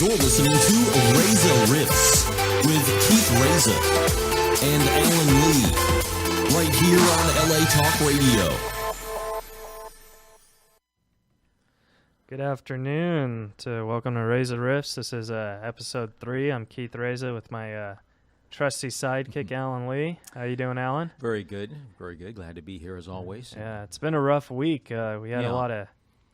You're listening to Reza Riffs with Keith Reza and Alan Lee, right here on LA Talk Radio. Good afternoon. Welcome to Reza Riffs. This is episode 3. I'm Keith Reza with my trusty sidekick, Alan Lee. How you doing, Alan? Very good. Very good. Glad to be here as always. Yeah, it's been a rough week. We had a lot of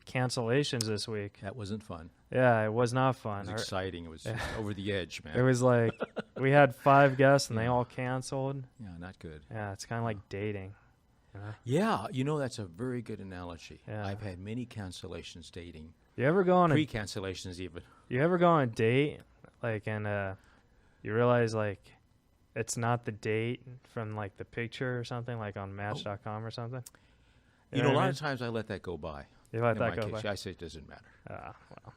cancellations this week. That wasn't fun. Yeah, it was not fun. It was exciting. It was over the edge, man. It was like we had 5 guests and they all canceled. Yeah, not good. Yeah, it's kind of like dating. You know? Yeah, that's a very good analogy. Yeah. I've had many cancellations dating. You ever go on pre-cancellations even. You ever go on a date, and you realize it's not the date from the picture or something, like on Match.com or something? You know, a lot of times I let that go by. You let that go by? by? I say it doesn't matter. Well.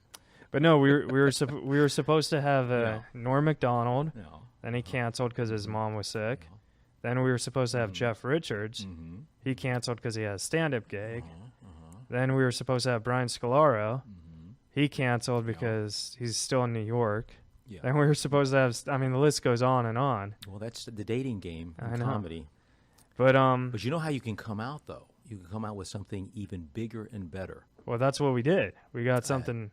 But no, we were supposed to have Norm Macdonald. No. Then he canceled because his mom was sick. No. Then we were supposed to have Jeff Richards. Mm-hmm. He canceled because he had a stand-up gig. Then we were supposed to have Brian Scalaro. Mm-hmm. He canceled because he's still in New York. Yeah. Then we were supposed to have, the list goes on and on. Well, that's the dating game in comedy. But you know how you can come out, though? You can come out with something even bigger and better. Well, that's what we did. We got something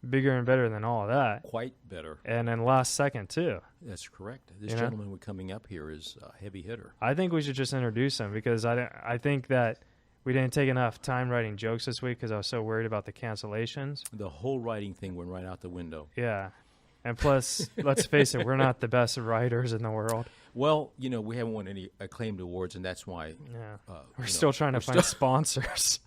bigger and better than all of that. Quite better. And then last second, too. That's correct. This gentleman we're coming up here is a heavy hitter. I think we should just introduce him because I think that we didn't take enough time writing jokes this week because I was so worried about the cancellations. The whole writing thing went right out the window. Yeah. And plus, let's face it, we're not the best writers in the world. Well, we haven't won any acclaimed awards, and that's why. Yeah. We're still trying to find sponsors.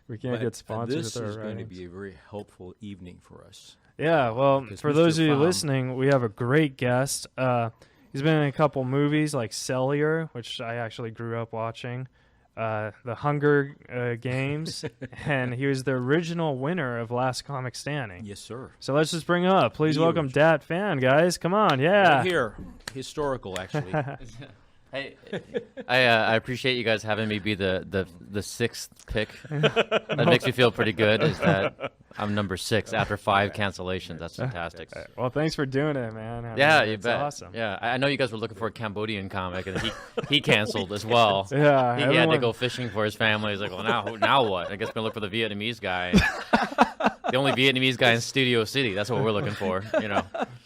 We can't get sponsors. This is going to be a very helpful evening for us. Yeah, well, for those of you listening, we have a great guest. He's been in a couple movies like Cellular, which I actually grew up watching, The Hunger Games, and he was the original winner of Last Comic Standing. Yes, sir. So let's just bring him up. Please welcome Dat Phan, guys. Come on, yeah. Right here. Historical, actually. Hey, I appreciate you guys having me be the 6th pick. That makes me feel pretty good. Is that I'm number 6 after 5 cancellations. That's fantastic. Well, thanks for doing it, man. You bet. Awesome. Yeah, I know you guys were looking for a Cambodian comic, and he canceled as well. Yeah, he had to go fishing for his family. He's like, well, now what? I guess we're gonna look for the Vietnamese guy. The only Vietnamese guy in Studio City. That's what we're looking for,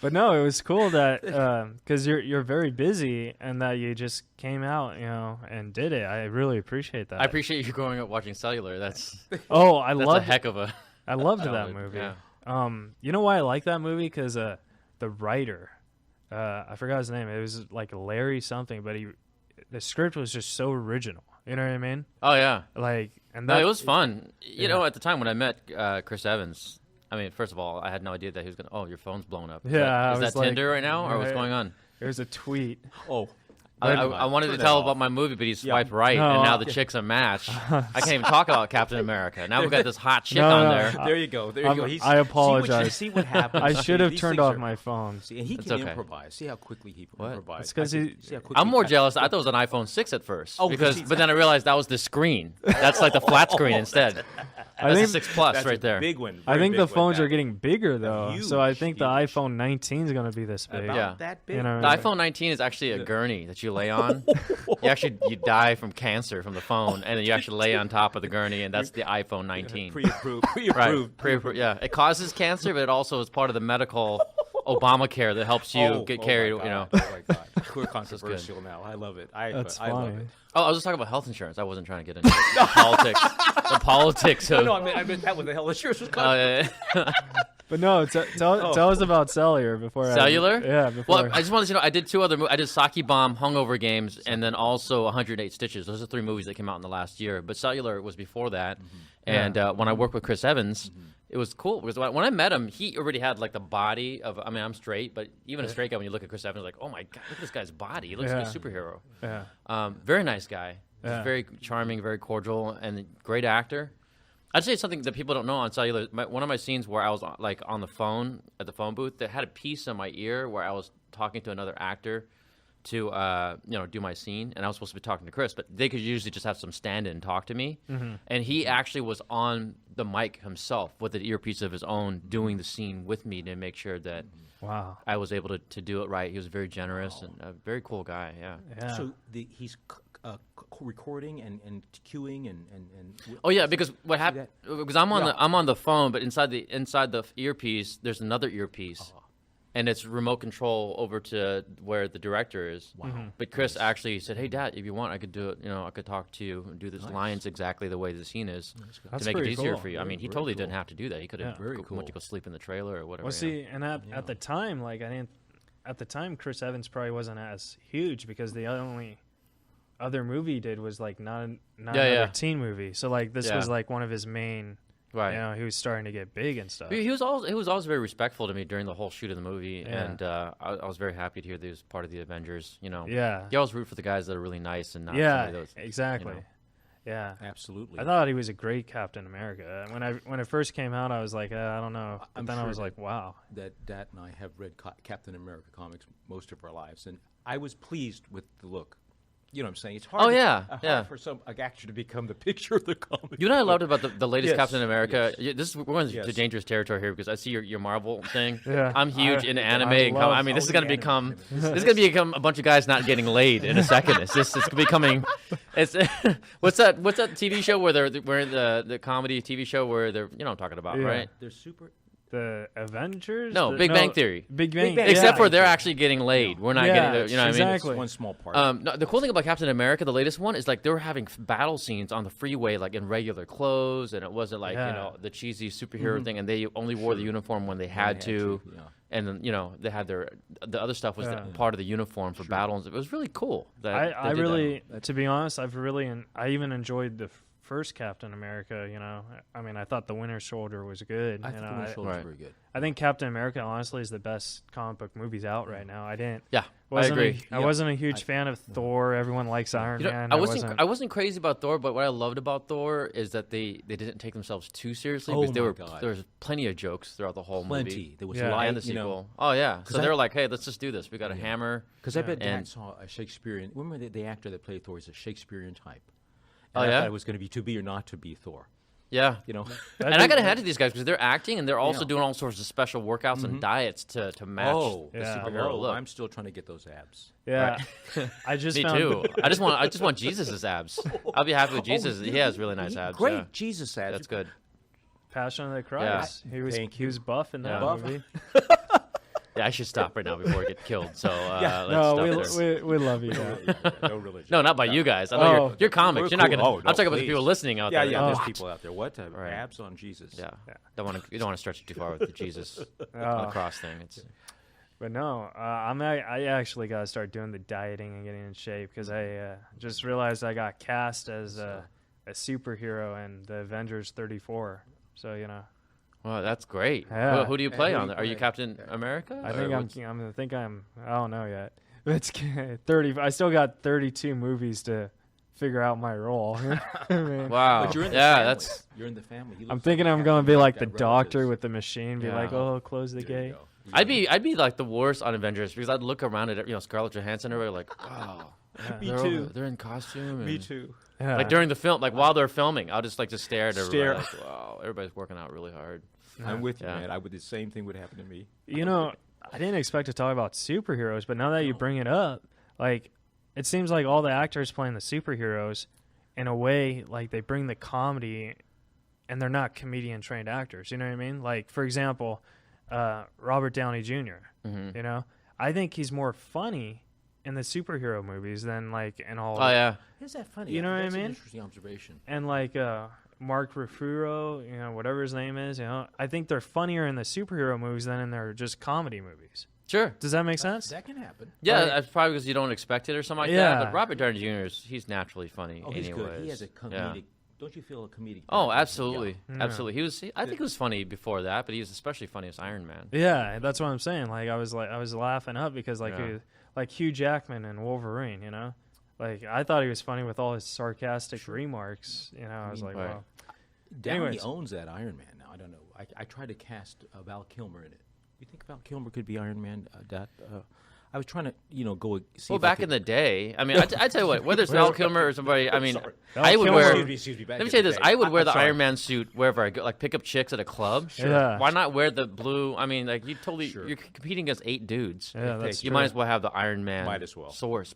But no, it was cool that because you're very busy and that you just came out, and did it. I really appreciate that. I appreciate you growing up watching Cellular. That's a heck of a. I loved that movie. Yeah. You know why I like that movie? Because the writer, I forgot his name. It was like Larry something, but the script was just so original. You know what I mean? Oh yeah. It was fun. You know, at the time when I met Chris Evans, first of all, I had no idea that he was gonna. Oh, your phone's blown up. Yeah. Is that Tinder right now, or what's going on? It was a tweet. Oh. I wanted to tell about my movie, but he swiped right, and now the chick's a match. I can't even talk about Captain America. Now we've got this hot chick on there. There you go. I apologize. See what happens. I should have turned off my phone. See, and he can improvise. See how quickly he improvises. It's because I'm more jealous. I thought it was an iPhone 6 at first. But then I realized that was the screen. That's like the flat screen instead. That's a 6 Plus right there. Big one. I think the phones are getting bigger though, so I think the iPhone 19 is going to be this big. That big. The iPhone 19 is actually a gurney that you lay on. You die from cancer from the phone, and then you actually lay on top of the gurney, and that's the iPhone 19. Pre-approved. Right. Pre-approved. Yeah, it causes cancer, but it also is part of the medical Obamacare that helps you get carried. Oh my God. We're controversial now. I love it. That's funny. Love it. Oh, I was just talking about health insurance. I wasn't trying to get into the politics. The politics of. No, I meant that was the health insurance was coming. But no, tell us about Cellular before. Cellular? Before. Well, I just wanted to know, I did 2 other movies. I did Saki Bomb, Hungover Games, and then also 108 Stitches. Those are 3 movies that came out in the last year. But Cellular was before that. And when I worked with Chris Evans, it was cool. Because when I met him, he already had like the body of, I'm straight, but even a straight guy, when you look at Chris Evans, like, oh my God, look at this guy's body. He looks like a superhero. Yeah. Very nice guy. Very charming, very cordial, and great actor. I'd say something that people don't know on Cellular. One of my scenes where I was on the phone at the phone booth, that had a piece in my ear where I was talking to another actor to do my scene, and I was supposed to be talking to Chris, but they could usually just have some stand-in talk to me, and he actually was on the mic himself with an earpiece of his own, doing the scene with me to make sure that Wow. I was able to do it right. He was very generous and a very cool guy. Yeah. Yeah. So he's recording and cueing and. Oh yeah, because what happened? Because I'm on the phone, but inside the earpiece, there's another earpiece. And it's remote control over to where the director is. Wow. But Chris actually said, "Hey, Dad, if you want, I could do it. I could talk to you and do these lines exactly the way the scene is to make it easier for you." I mean, he totally didn't have to do that. He could have went to go sleep in the trailer or whatever. Well, see, and at the time, at the time, Chris Evans probably wasn't as huge because the only other movie he did was like not another teen movie. So like this was like one of his main. Right. He was starting to get big and stuff. He was always very respectful to me during the whole shoot of the movie, and I was very happy to hear that he was part of the Avengers. Yeah. You always root for the guys that are really nice and not somebody that was, exactly. Yeah, absolutely. I thought he was a great Captain America. When it first came out, I was like, I don't know. But then I was like, wow. That and I have read Captain America comics most of our lives, and I was pleased with the look. You know what I'm saying? It's hard. Hard for some actor to become the picture of the comic. You know what I loved about the latest Captain America? Yes. We're going to dangerous territory here because I see your Marvel thing. I'm huge into anime. I mean, this is going to become a bunch of guys not getting laid in a second. It's becoming. It's what's that TV show where we're in the comedy TV show where they're I'm talking about, right? They're super. The Avengers? No, Big Bang Theory. Big Bang. Except for they're actually getting laid. We're not getting. What I mean? Exactly. It's one small part. No, the cool thing about Captain America, the latest one, is like they were having battle scenes on the freeway, like in regular clothes, and it wasn't like the cheesy superhero thing, and they only wore the uniform when they had to. And then they had the other stuff was part of the uniform for battles. It was really cool. I really, to be honest, I even enjoyed the first Captain America. I mean, I thought the Winter Soldier was good. I thought the Winter Soldier was very good. I think Captain America, honestly, is the best comic book movies out right now. I agree. I wasn't a huge fan of Thor. Everyone likes Iron Man. I wasn't crazy about Thor, but what I loved about Thor is that they didn't take themselves too seriously because there was plenty of jokes throughout the whole movie. There was and the sequel. So they were like, hey, let's just do this. We got a hammer. Because I bet Dad saw a Shakespearean. Remember the actor that played Thor is a Shakespearean type. And I thought it was going to be or not to be Thor. Yeah. And I got to hand to these guys because they're acting and they're also doing all sorts of special workouts and diets to match the superhero look. I'm still trying to get those abs. Yeah. I just Me too. I just want Jesus' abs. I'll be happy with Jesus. He has really nice abs. Great Jesus abs. That's good. Passion of the Christ. He was buff in that movie. Yeah, I should stop right now before I get killed. So we love you. No religion. No, not by you guys. I know you're comics. You're not gonna. I'm talking about the people listening out there. Yeah, there's people out there. What abs on Jesus? Yeah. You don't want to stretch it too far with the Jesus on the cross thing. But no, I actually got to start doing the dieting and getting in shape because I just realized I got cast as a superhero in the Avengers 34. So Well, that's great. Yeah. Who do you play on there? Are you Captain America? I don't know yet. It's 30. I still got 32 movies to figure out my role. Wow. But you're in the family. I'm thinking I'm going to be like the doctor with the machine, be like, oh, close the gate. I'd be like the worst on Avengers because I'd look around at Scarlett Johansson and everybody like, wow. Me too. They're in costume. Me too. Yeah. Like during the film, like while they're filming, I'll just stare at everybody. Like, wow, everybody's working out really hard. I'm with you, man. The same thing would happen to me. I didn't expect to talk about superheroes, but now that you bring it up, like, it seems like all the actors playing the superheroes, in a way, like, they bring the comedy, and they're not comedian-trained actors. You know what I mean? Like, for example, Robert Downey Jr., I think he's more funny in the superhero movies than, like, in all... Oh, yeah. Is that funny? You know what I mean? That's an interesting observation. And, like, Mark Ruffalo, whatever his name is, I think they're funnier in the superhero movies than in their just comedy movies. Sure. Does that make sense? That can happen. Yeah, that's probably because you don't expect it or something like that. But Robert Downey Jr. he's naturally funny. He's anyways. good. He has a comedic. Don't you feel a comedic? Oh, absolutely, absolutely. I think he was funny before that, but he was especially funny as Iron Man. Yeah, that's what I'm saying. Like I was laughing up because like Hugh Jackman and Wolverine, like I thought he was funny with all his sarcastic remarks. I was like, wow. Downey owns that Iron Man now. I don't know. I tried to cast Val Kilmer in it. You think Val Kilmer could be Iron Man? I was trying to, go see. Well, if back in the day, I mean, I tell you what, whether it's Val Kilmer or somebody, I mean, I would wear. Excuse me, Let me tell you this: I would wear the sorry. Iron Man suit wherever I go, like pick up chicks at a club. Sure. Yeah. Why not wear the blue? I mean, like you're competing against 8 dudes. Yeah, that's You true. might as well have the Iron Man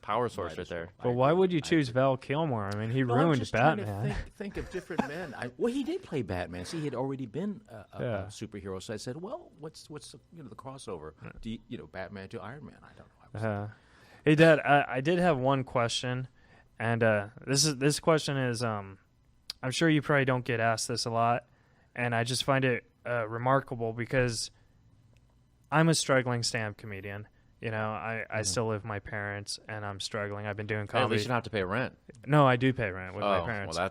power source right there. But why would you choose Val Kilmer? I mean, he I'm ruined just Batman. trying to think of different men. Well, he did play Batman. See, he had already been a superhero. So I said, well, what's the crossover? Do Batman to Iron Man? I don't know. Hey, Dad, I did have one question, and this question is I'm sure you probably don't get asked this a lot, and I just find it remarkable because I'm a struggling stand-up comedian. I still live with my parents, and I'm struggling. I've been doing comedy. At least you don't have to pay rent. No, I do pay rent with my parents. Well,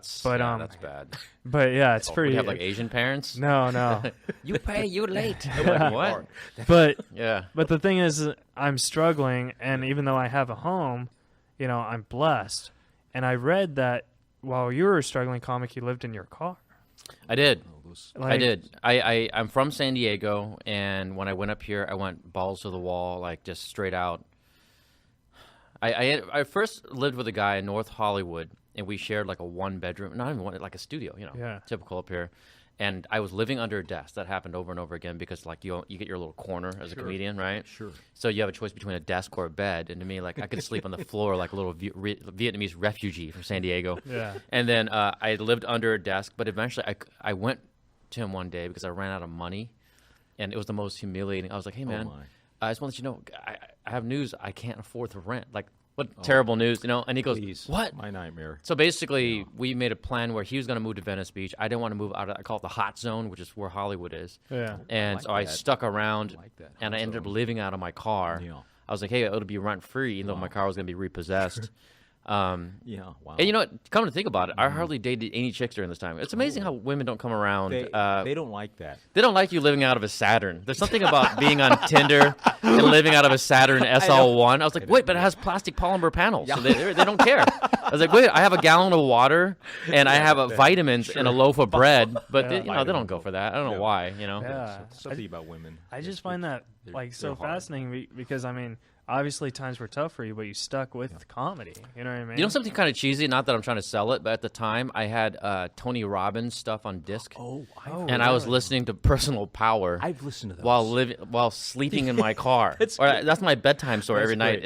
that's bad. But yeah, it's pretty. You have like Asian parents? No. You pay, you late. What? But yeah. But the thing is, I'm struggling, and even though I have a home, I'm blessed. And I read that while you were a struggling comic, you lived in your car. I did. Like, I did. I'm from San Diego, and when I went up here, I went balls to the wall, like just straight out. I first lived with a guy in North Hollywood, and we shared like a 1-bedroom, not even one, like a studio, typical up here. And I was living under a desk. That happened over and over again because like you get your little corner as a comedian, right? Sure. So you have a choice between a desk or a bed. And to me, like I could sleep on the floor like a little Vietnamese refugee from San Diego. Yeah. And then I lived under a desk, but eventually I went to him one day because I ran out of money, and it was the most humiliating. I was like, hey man, I just want to let you know, I have news. I can't afford the rent. Like, what terrible news, And he goes, please. What? My nightmare. So basically, we made a plan where he was going to move to Venice Beach. I didn't want to move out of, I call it the hot zone, which is where Hollywood is. Yeah. And so I stuck around, and I ended up zone. living out of my car. Yeah. I was like, hey, it'll be rent-free, even though my car was going to be repossessed. Wow. And you know what? Come to think about it, I hardly dated any chicks during this time. It's amazing how women don't come around. They don't like that. They don't like you living out of a Saturn. There's something about being on Tinder and living out of a Saturn SL1. I was like, wait, but it has plastic polymer panels. So they don't care. I was like, wait, I have a gallon of water and I have vitamins and a loaf of bread, but they don't go for that. I don't know why. Yeah. Something about women. I just find that so hard. fascinating because I mean, obviously times were tough for you, but you stuck with comedy. You know what I mean? You know something kind of cheesy? Not that I'm trying to sell it, but at the time I had Tony Robbins stuff on disc. And I was listening to Personal Power. I've listened to those while sleeping in my car. That's my bedtime story every night.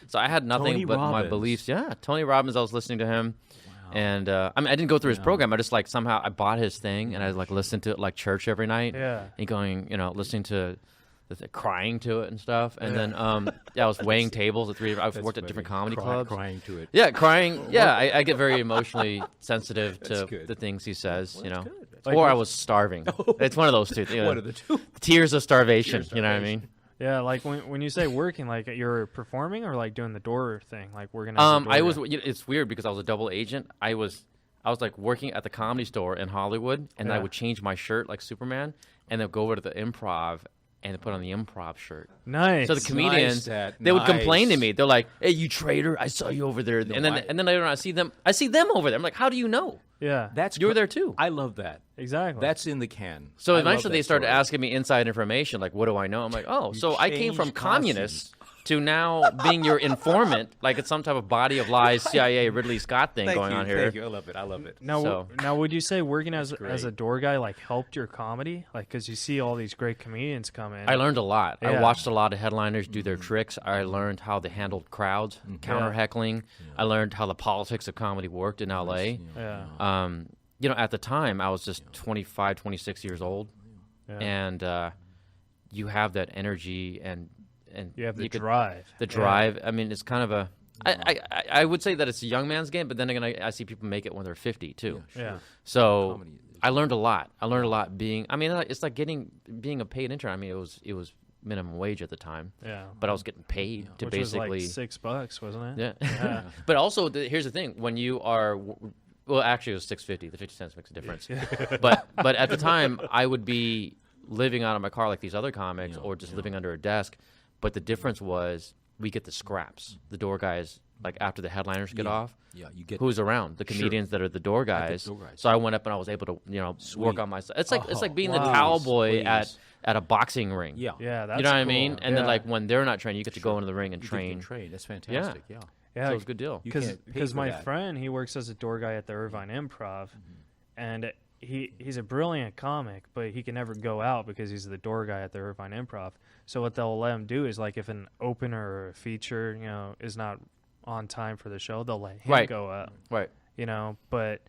So I had nothing Tony but my Robbins. beliefs. Yeah, Tony Robbins. I was listening to him. And I didn't go through his program. I just like somehow I bought his thing and I like listened to it like church every night. Yeah. And going, listening to crying to it and stuff. And then I was weighing tables at I worked at different comedy clubs. Crying to it. Yeah, crying. Yeah, I get very emotionally sensitive to the things he says, Or I was starving. It's one of those two. One of the two. Tears of starvation, you know what I mean? Yeah, like when you say working, like you're performing or like doing the door thing, like working. As a door I was. guy? It's weird because I was a double agent. I was like working at the Comedy Store in Hollywood, and I would change my shirt like Superman, and then go over to the Improv and put on the Improv shirt. Nice. So the comedians, they would complain to me. They're like, "Hey, you traitor! I saw you over there." And then later on, I see them over there. I'm like, "How do you know? Yeah, You were there too." I love that. exactly. That's in the can. So I love eventually they that started story. asking me inside information, like, what do I know? I'm like, oh, so I came from changed communists to now being your informant, like it's some type of body of lies, CIA, Ridley Scott thing going on here. Thank you. I love it. I love it. Now, would you say working as a door guy like helped your comedy? Like, because you see all these great comedians come in. I learned a lot. Yeah. I watched a lot of headliners do their tricks. I learned how they handled crowds, counter heckling. I learned how the politics of comedy worked in LA. Yeah. At the time, I was just 25, 26 years old, and you have that energy and you have the drive. The drive. I mean, it's kind of a. I would say that it's a young man's game, but then again, I see people make it when they're 50 too. Yeah. So I learned a lot. I learned a lot being. I mean, it's like being a paid intern. I mean, it was minimum wage at the time. Yeah. But I was getting paid to Which basically was like $6, wasn't it? Yeah. But also, here's the thing: when you are. Well, actually, it was $6.50. The 50 cents makes a difference. but at the time, I would be living out of my car like these other comics, or just living under a desk. But the difference was we get the scraps. The door guys like after the headliners get off. Yeah, you get who's around the comedians that are the door guys. So I went up and I was able to work on myself. It's like being the cowboy at a boxing ring. Yeah, that's you know what I cool. mean. And then like when they're not trained, you get to go into the ring and train. That's fantastic. Yeah. So it's a good deal. Because my friend, he works as a door guy at the Irvine Improv, and he's a brilliant comic, but he can never go out because he's the door guy at the Irvine Improv. So what they'll let him do is, like, if an opener or a feature, is not on time for the show, they'll let him go out. Right. But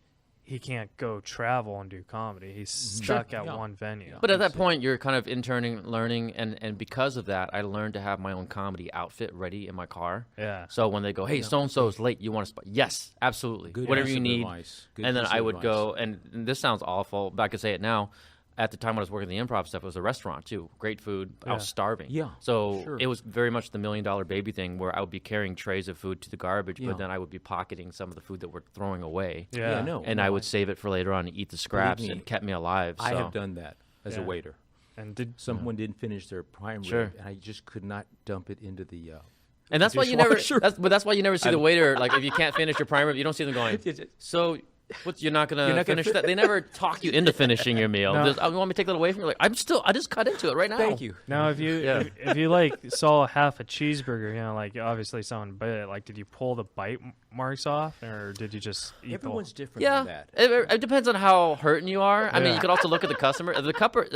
he can't go travel and do comedy. He's stuck at one venue. But at that point, you're kind of interning, learning, and because of that, I learned to have my own comedy outfit ready in my car. Yeah. So when they go, hey, so-and-so's late, you want to spot? Yes, absolutely. Good whatever you need. Good and then I would advice. go, and this sounds awful, but I can say it now. At the time when I was working the improv stuff, it was a restaurant too. Great food. I was starving. Yeah. So it was very much the $1 Million Baby thing, where I would be carrying trays of food to the garbage, but then I would be pocketing some of the food that we're throwing away. Yeah. And I would save it for later on and eat the scraps, and it kept me alive. So. I have done that as a waiter. And someone didn't finish their prime rib, and I just could not dump it into the. And that's why you never. That's why you never see the waiter. Like, if you can't finish your prime rib, you don't see them going. So. You're not gonna finish that? They never talk you into finishing your meal. No. You want me to take that away from you? Like, I just cut into it right now. Thank you. Now, if you like saw half a cheeseburger, like obviously someone bit it. Like, did you pull the bite marks off, or did you just eat? Everyone's different. Yeah, on that. it depends on how hurting you are. I mean, you could also look at the customer. If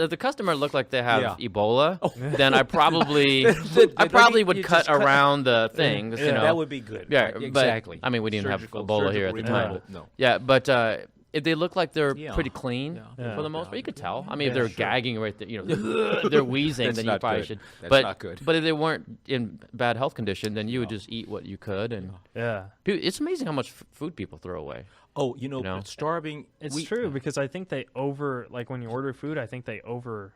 the customer looked like they have Ebola, then I probably would cut around the things. That would be good. Yeah, right? Exactly. But, I mean, we didn't have Ebola here at the time. No. Yeah, but. If they look like they're pretty clean for the most part, you could tell. I mean, if they're gagging right there, they're wheezing, then you probably should. That's not good. But if they weren't in bad health condition, then you would just eat what you could. And it's amazing how much food people throw away. Oh, starving. It's true, because I think they when you order food, I think they over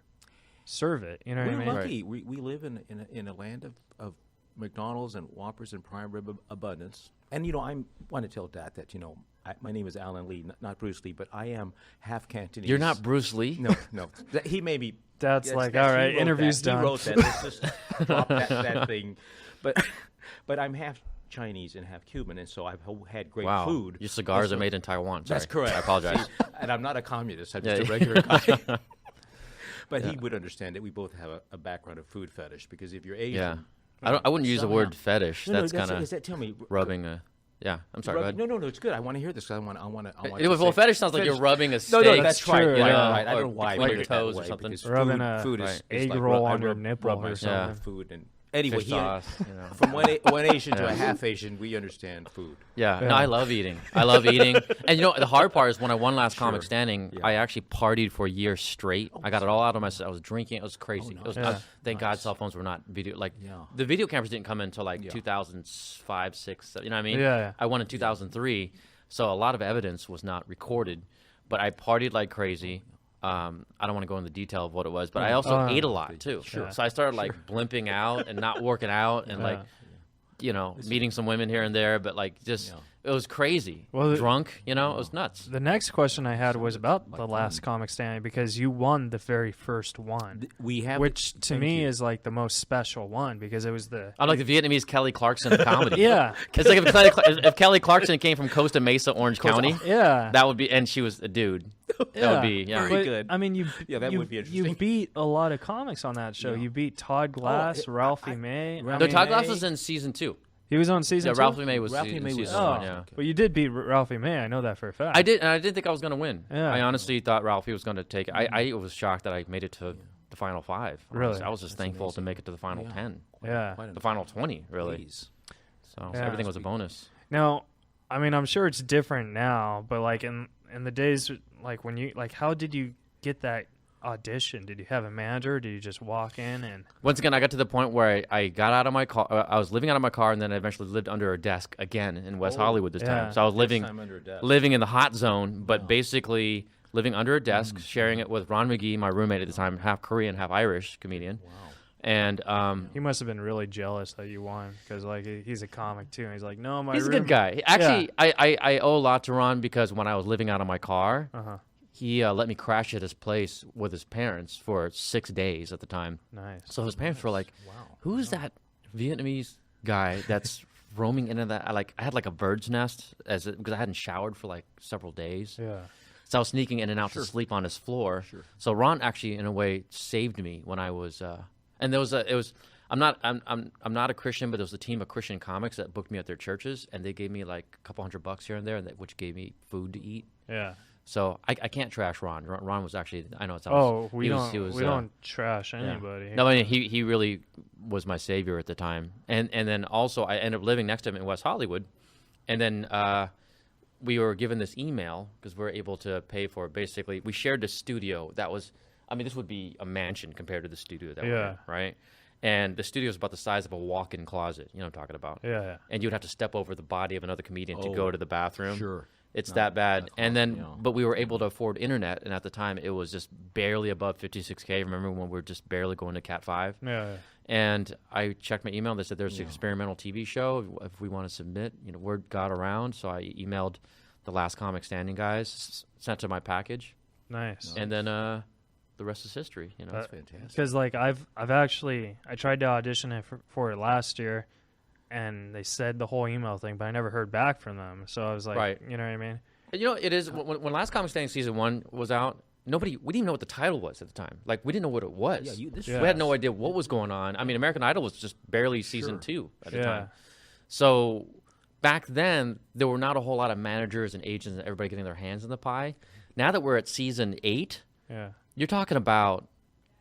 serve it. You know what I mean? We're lucky. Right. We live in a land of McDonald's and Whoppers and prime rib abundance. And I want to tell Dad that my name is Alan Lee, not Bruce Lee, but I am half Cantonese. You're not Bruce Lee? No. He may be. Dad's all right, interview's done. He wrote that. Let's just drop that thing. But I'm half Chinese and half Cuban, and so I've had great food. Your cigars are made in Taiwan. Sorry. That's correct. I apologize. And I'm not a communist. I'm just a regular guy. But he would understand that we both have a background of food fetish, because if you're Asian. Yeah. I wouldn't use the word fetish. That's kind of tell me, rubbing a. Yeah, I'm sorry. Go ahead. No, it's good. I want to hear this. I want. Fetish sounds like you're rubbing a steak. No, that's right. True. Yeah, right. I don't know why between your toes or something. Rubbing a egg roll on your nipple or something. Food and anyway, sauce, from one Asian to a half Asian, we understand food. Yeah, no, I love eating. And the hard part is when I won Last Comic Standing, I actually partied for a year straight. I got it all out of myself. I was drinking. It was crazy. It was thank God cell phones were not video. The video cameras didn't come in until 2005, 6. You know what I mean? Yeah. I won in 2003, so a lot of evidence was not recorded. But I partied like crazy. I don't want to go into the detail of what it was, but I also ate a lot too. Sure. So I started blimping out and not working out and meeting some women here and there, but it was crazy. Well, drunk, it was nuts. The next question I had was about the Last Comic Standing, because you won the very first one. Which to me is the most special one, because it was I'm like the Vietnamese Kelly Clarkson of comedy. Yeah. It's like if Kelly Clarkson came from Costa Mesa, Orange County. Yeah. That would be, and she was a dude. That would be very good. I mean, that would be interesting. You beat a lot of comics on that show. You beat Todd Glass, Ralphie May. Todd Glass was in season 2. He was on season 2? Ralphie May was season 1, yeah. But you did beat Ralphie May. I know that for a fact. I did, and I didn't think I was going to win. Yeah. I honestly thought Ralphie was going to take it. I was shocked that I made it to the final 5. Really? I was just thankful to make it to the final 10. Yeah. The final 20, really. So everything was a bonus. Now, I mean, I'm sure it's different now, but in the days, when you, how did you get that audition? Did you have a manager? Or did you just walk in and? Once again, I got to the point where I got out of my car. I was living out of my car, and then I eventually lived under a desk again in West Hollywood this time. So I was living in the hot zone, but basically living under a desk, sharing it with Ron McGee, my roommate at the time, half Korean, half Irish comedian. Wow. And he must have been really jealous that you won, because he's a comic too, and he's like, no, he's a good guy. Actually, I owe a lot to Ron, because when I was living out of my car. He let me crash at his place with his parents for 6 days at the time. Nice. So his parents were like, "Who's that Vietnamese guy that's roaming into that. I had like a bird's nest because I hadn't showered for like several days. Yeah. So I was sneaking in and out to sleep on his floor. Sure. So Ron actually, in a way, saved me when I was. And there was I'm not a Christian, but there was a team of Christian comics that booked me at their churches, and they gave me like a couple $100 here and there, which gave me food to eat. Yeah. So I can't trash Ron. Ron was actually, I know it sounds. Oh, we he was, don't trash anybody. Yeah. No, I mean, he really was my savior at the time, and then also I ended up living next to him in West Hollywood, and then we were given this email because we were able to pay for it. Basically, we shared the studio that was, I mean, this would be a mansion compared to the studio that we're in, right? And the studio is about the size of a walk-in closet. You know what I'm talking about? Yeah. And you'd have to step over the body of another comedian to go to the bathroom. Sure. It's that bad. And then, but we were able to afford internet, and at the time, it was just barely above 56K. Remember when we were just barely going to Cat 5? Yeah. And I checked my email. They said there's an experimental TV show if we want to submit. You know, word got around, so I emailed the Last Comic Standing guys, sent to my package. Nice. And then the rest is history. You know, That's fantastic. Because like I've actually I tried to audition for it last year, and they said the whole email thing, but I never heard back from them. So I was like, you know what I mean? You know, it is when Last Comic Standing season 1 was out. We didn't even know what the title was at the time. Like, we didn't know what it was. We had no idea what was going on. I mean, American Idol was just barely season 2 at the time. So back then, there were not a whole lot of managers and agents and everybody getting their hands in the pie. Now that we're at season 8, you're talking about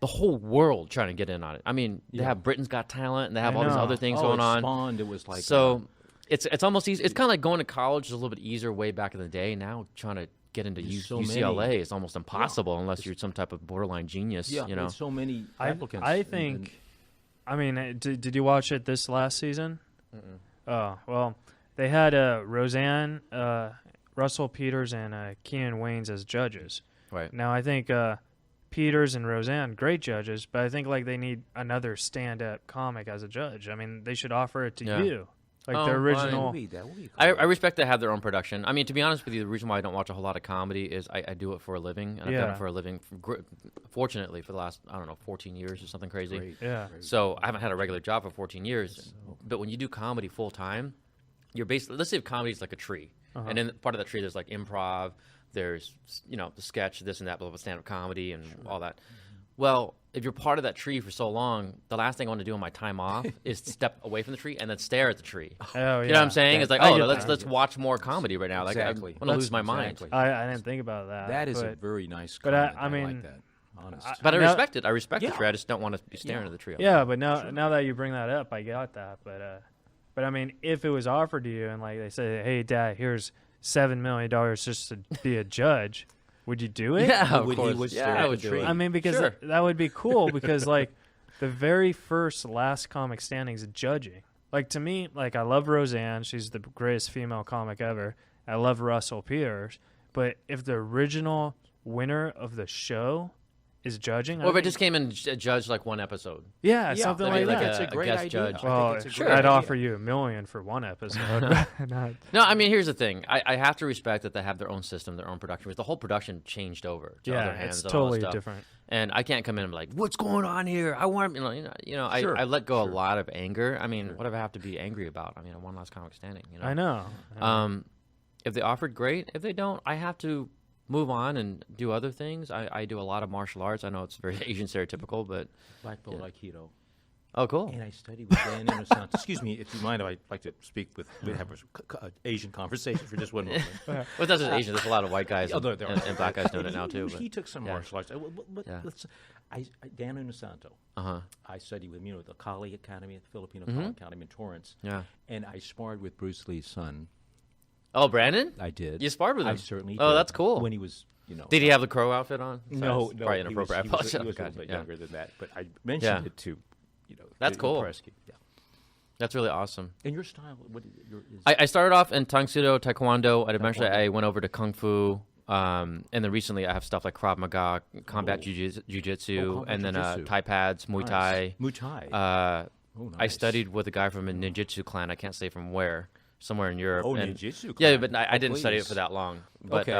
the whole world trying to get in on it. I mean, they have Britain's Got Talent, and they have all these other things going on. Spawned, it was like so it's almost easy. It's kind of like going to college. It's a little bit easier way back in the day. Now trying to get into UCLA is almost impossible unless you're some type of borderline genius. Yeah, you know, there's so many applicants. I think. I mean, did you watch it this last season? Oh well, they had Roseanne, Russell Peters, and Keenan Waynes as judges. Right now, I think Peters and Roseanne, great judges, but I think like they need another stand-up comic as a judge. I mean, they should offer it to you. Like the original. I respect they have their own production. I mean, to be honest with you, the reason why I don't watch a whole lot of comedy is I do it for a living. And I've done it for a living, fortunately, for the last, 14 years or something crazy. Great. Yeah. So I haven't had a regular job for 14 years. But when you do comedy full time, you're basically, let's say if comedy is like a tree. And in part of that tree, there's like improv, there's, the sketch, this and that, blah, blah, stand-up comedy and all that. Well, if you're part of that tree for so long, the last thing I want to do on my time off is step away from the tree and then stare at the tree. Oh, yeah. You know what I'm saying? It's like, let's watch more comedy right now. Exactly. Like, I want to lose my mind. I didn't think about that. That is a very nice comment. But I mean, like that. Honest. But I respect it. I respect the tree. I just don't want to be staring at the tree. Yeah, but now that you bring that up, I got that. But I mean, if it was offered to you and like they say, hey, Dad, here's $7 million just to be a judge. Would you do it? Yeah, of course. I would do it. I mean, because that would be cool because, like, the very first Last Comic Standing is judging. Like, to me, like, I love Roseanne. She's the greatest female comic ever. I love Russell Peters. But if the original winner of the show is judging... Well, if it just came and judged, like, one episode. Yeah, something like that. That's a great guest idea. judge. Well, I'd offer you $1 million for one episode. No, I mean, here's the thing. I have to respect that they have their own system, their own production. Because the whole production changed over to other hands. It's totally different. And I can't come in and be like, what's going on here? I want, I let go a lot of anger. I mean, what do I have to be angry about? I mean, I won Last Comic Standing. I know. If they offered, great. If they don't, I have to move on and do other things. I do a lot of martial arts. I know it's very Asian stereotypical, but Black belt Aikido. Oh, cool. And I studied with Dan Innocent. Excuse me, if you mind, I'd like to speak with, have an Asian conversation for just one moment. Well, that's just Asian. There's a lot of white guys and black guys doing it now, too. He took some martial arts. Dan Innocento. I studied with him, at the Kali Academy, at the Filipino Kali Academy in Torrance. Yeah. And I sparred with Bruce Lee's son. Oh, Brandon? I did. You sparred with him? I certainly did. Oh, that's cool. When he was, Did he have the crow outfit on? No. Probably inappropriate. He was a little bit younger than that. But I mentioned it to, that's cool. Yeah. That's really awesome. And your style, I started off in Tang Soo Do, Taekwondo, and eventually I went over to Kung Fu. And then recently I have stuff like Krav Maga, combat jiu-jitsu, and then Thai pads, Muay Thai. Muay Thai. I studied with a guy from a ninjutsu clan. I can't say from where. somewhere in Europe. Oh, and, ninjutsu. Yeah, but I didn't study it for that long. But Okay.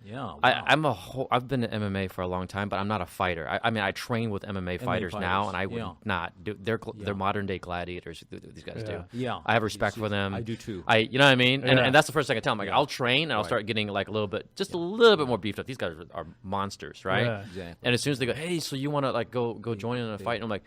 Yeah. Wow. I've been in MMA for a long time, but I'm not a fighter. I mean, I train with MMA fighters now, and I would not do. They're modern day gladiators. These guys do. Yeah. I have respect for them. I do too. You know what I mean? Yeah. And that's the first thing I tell them. Like, I'll train and I'll start getting like a little bit more beefed up. These guys are monsters, right? Yeah. Exactly. And as soon as they go, hey, so you want to like go join in a fight? And I'm like,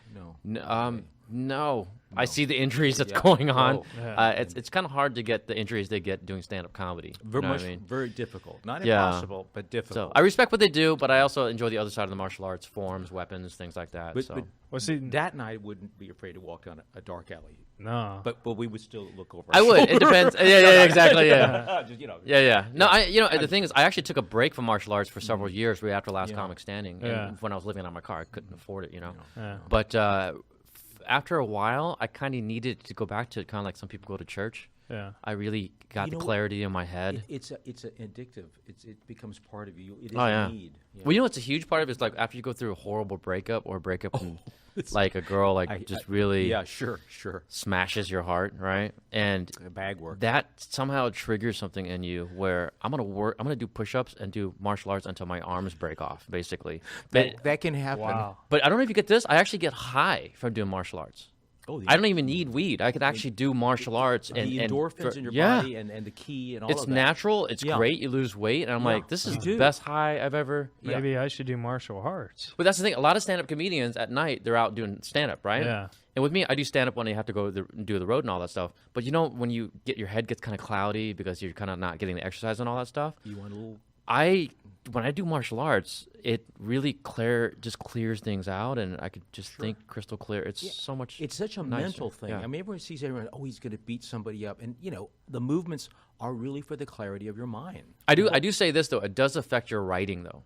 no. I see the injuries that's going on. Oh. It's kind of hard to get the injuries they get doing stand-up comedy. Very you know much, what I mean? very difficult. Not Yeah. impossible, but difficult. So I respect what they do, but I also enjoy the other side of the martial arts, forms, weapons, things like that. But, so. but Well, see, Dat and I wouldn't be afraid to walk down a dark alley. no. But we would still look over. I our would. shoulder. It depends. Yeah, exactly. Yeah. Just, Yeah. No, the thing is, I actually took a break from martial arts for several years right after Last Comic Standing. Yeah. And when I was living on my car, I couldn't afford it, Yeah. But after a while, I kind of needed to go back to kind of like some people go to church. Yeah. I really got the clarity in my head. It's addictive. It becomes part of you. It is Oh, yeah. a need. Yeah. Well, you know what's a huge part of it is like after you go through a horrible breakup or and like a girl really Yeah, sure. smashes your heart, right? And Bag work. that somehow triggers something in you where I'm gonna do push-ups and do martial arts until my arms break off, basically. That can happen. Wow. But I don't know if you get this. I actually get high from doing martial arts. Oh, I don't even need weed. I could actually do martial arts the and endorphins in your body and the key and all it's of that. natural. It's Yeah. great. You lose weight, and I'm like, this is You the do. best high I've ever. Maybe I should do martial arts. But that's the thing. A lot of stand-up comedians at night they're out doing stand-up, right? Yeah. And with me, I do stand-up when I have to go do the road and all that stuff. But when you get your head gets kind of cloudy because you're kind of not getting the exercise and all that stuff. You want a little. When I do martial arts, it really just clears things out, and I could just think crystal clear. It's so much. It's such a nicer. mental thing. Yeah. I mean, everyone sees everyone. Oh, he's going to beat somebody up, and the movements are really for the clarity of your mind. I do say this though. It does affect your writing though.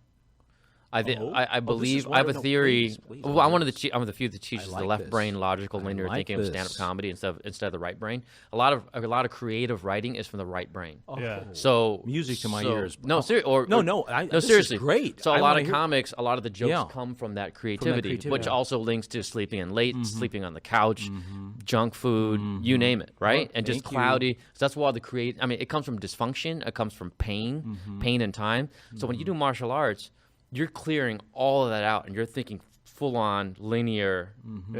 I believe I have a theory. Please. Well, I'm one of the few that teaches like the left this. brain, logical, linear like thinking of this. stand-up comedy instead of the right brain. A lot of creative writing is from the right brain. Yeah. So Music to my ears. No, Oh. seriously. This is seriously. great. So I a lot wanna of hear- comics, a lot of the jokes Yeah. come from that creativity, which creativity. also links to sleeping in late, sleeping on the couch, junk food, you name it, right? And just thank you. cloudy. So that's why it comes from dysfunction. It comes from pain, pain and time. So when you do martial arts, you're clearing all of that out, and you're thinking full on linear,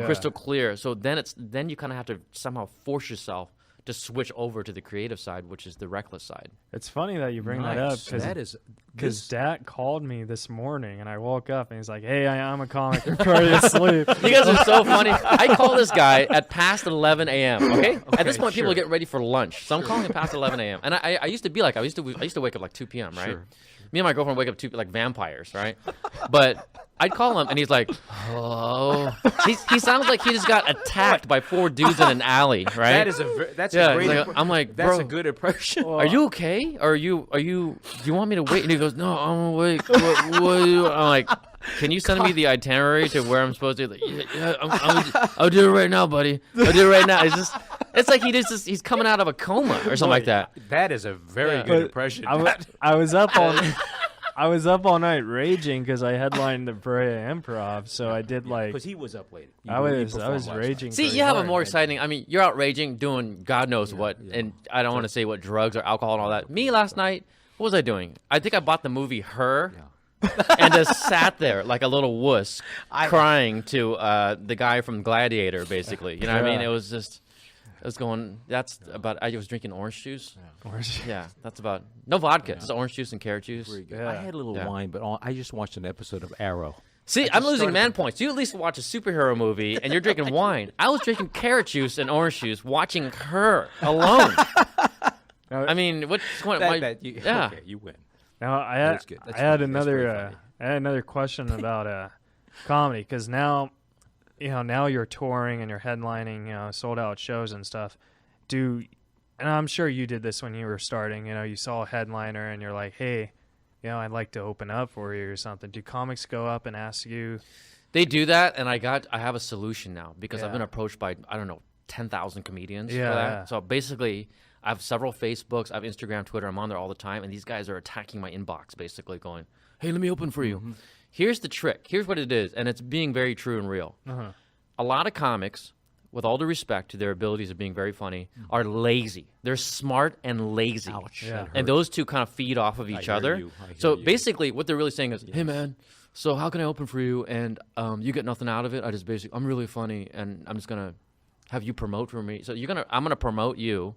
crystal clear. So then you kind of have to somehow force yourself to switch over to the creative side, which is the reckless side. It's funny that you bring that up Nice. because Dad called me this morning and I woke up and he's like, "Hey, I'm a comic. I'm ready to sleep." You guys are so funny. I call this guy at past 11 a.m. Okay? At this point, people are getting ready for lunch, so I'm calling him past 11 a.m. And I used to be like, I used to wake up like 2 p.m. Right? Me and my girlfriend wake up like vampires, right? But I'd call him and he's like, "Hello." He sounds like he just got attacked by 4 dudes in an alley, right? That's Yeah, a great. like, I'm like, that's bro, a good impression. Are you okay? Do you want me to wait? And he goes, "No, I'm awake." What are you? I'm like, "Can you send me the itinerary to where I'm supposed to?" Like, yeah, I'll do it right now, buddy. I'll do it right now. It's like he's coming out of a coma or something like that. That is a very good But impression. I was up all night raging because I headlined the Brea Improv, so I did like Because he was up late. I was raging. See, pretty you have a hard. more exciting. I mean, you're out raging, doing God knows what, and I don't want to say what drugs or alcohol and all that. Me last night, what was I doing? I think I bought the movie Her. And just sat there like a little wuss, crying to the guy from Gladiator, basically. You know what I mean? It was just, that's about, I was drinking orange juice. Yeah, that's about, no vodka, just orange juice and carrot juice. Yeah. I had a little wine, but I just watched an episode of Arrow. See, I'm losing man points. You at least watch a superhero movie and you're drinking wine. I was drinking carrot juice and orange juice, watching Her alone. I mean, what's going on? Yeah. Okay, you win. Now I That's good. That's funny. That's very funny. I had another question about comedy because now you're touring and you're headlining sold out shows and stuff. And I'm sure you did this when you were starting. You saw a headliner and you're like, "Hey, I'd like to open up for you or something." Do comics go up and ask you? They do that, and I have a solution now because I've been approached by 10,000 comedians for that. Yeah. So basically, I have several Facebooks, I have Instagram, Twitter. I'm on there all the time, and these guys are attacking my inbox, basically going, "Hey, let me open for you." Here's the trick. Here's what it is, and it's being very true and real. A lot of comics with all due respect to their abilities of being very funny, are lazy. They're smart and lazy. Ouch. Yeah. And those two kind of feed off of each other. So basically, what they're really saying is, hey, man, so how can I open for you? And you get nothing out of it. I'm really funny, and I'm just going to have you promote for me. So I'm going to promote you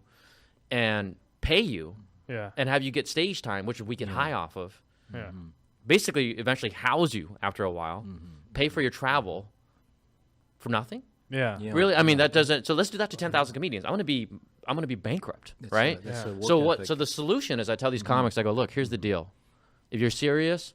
and pay you and have you get stage time, which we get high off of. Yeah. Basically, eventually house you after a while, pay for your travel for nothing. Yeah. Really, I mean that doesn't. So let's do that to 10,000 comedians. I'm gonna be bankrupt, right? So the solution is I tell these comics, I go, look, here's the deal. If you're serious,